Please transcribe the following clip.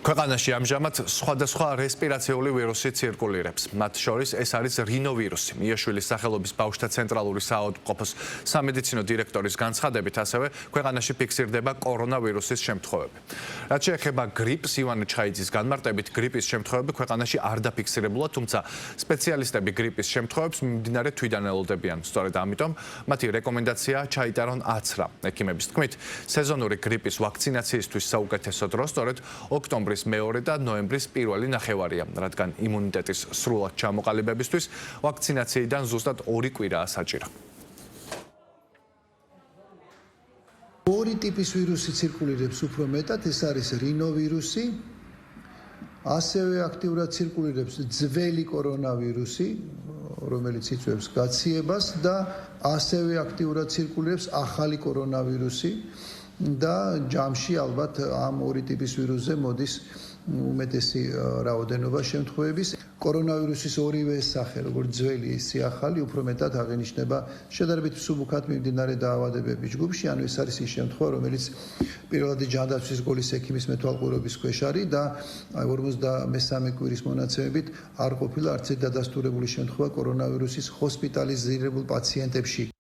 ქვეყანაში ამჟამად სხვადასხვა რესპირაციული ვირუსი ცირკულირებს. მათ შორის ეს არის რინოვირუსი. მიაშვილის სახელობის ბავშვთა ცენტრალური საავადმყოფოს სამედიცინო დირექტორის განცხადებით, ასევე ქვეყანაში ფიქსირდება კორონავირუსის შემთხვევები. რაც შეეხება გრიპს, ივანე ჩხაიძის განმარტებით, გრიპის შემთხვევები ქვეყანაში არ დაფიქსირებულა, თუმცა სპეციალისტები გრიპის შემთხვევებს მიმდინარე თვიდან ელოდებიან. სწორედ ამიტომ მათი რეკომენდაციაა ჩაიტარონ აცრა. ექიმების თქმით, სეზონური გრიპის ვაქცინაციისთვის საუკეთესო დრო სწორედ ოქტომბრის მეორე და ნოემბრის პირველი ნახევარია, რადგან იმუნიტეტის სრულად ჩამოყალიბებისთვის ვაქცინაციიდან ზუსტად 2 კვირაა საჭირო. ორი ტიპის ვირუსი ცირკულირებს უფრო მეტად, ეს არის რინოვირუსი, ასევე აქტიურად ცირკულირებს ძველი კორონავირუსი, რომელიც იწვევს გაციებას და ასევე აქტიურად ცირკულირებს ახალი კორონავირუსი და ჯამში ალბათ ამ ორი ტიპის ვირუსზე მოდის უმეტესი რაოდენობა შემთხვევების. კორონავირუსის ორივე სახე, როგორც ძველი ისე ახალი, უფრო მეტად აღინიშნება შედარებით მსუბუქად მიმდინარე დაავადებების ჯგუფში, ანუ ეს არის ის შემთხვევა, რომელიც პირველადი ჯანდაცვის სკოლის ექიმის მეთვალყურეობის ქვეშ არის და 53 კვირის მონაცემებით არ ყოფილა არც ერთ დადასტურებული შემთხვევა კორონავირუსის ჰოსპიტალიზირებულ პაციენტებში.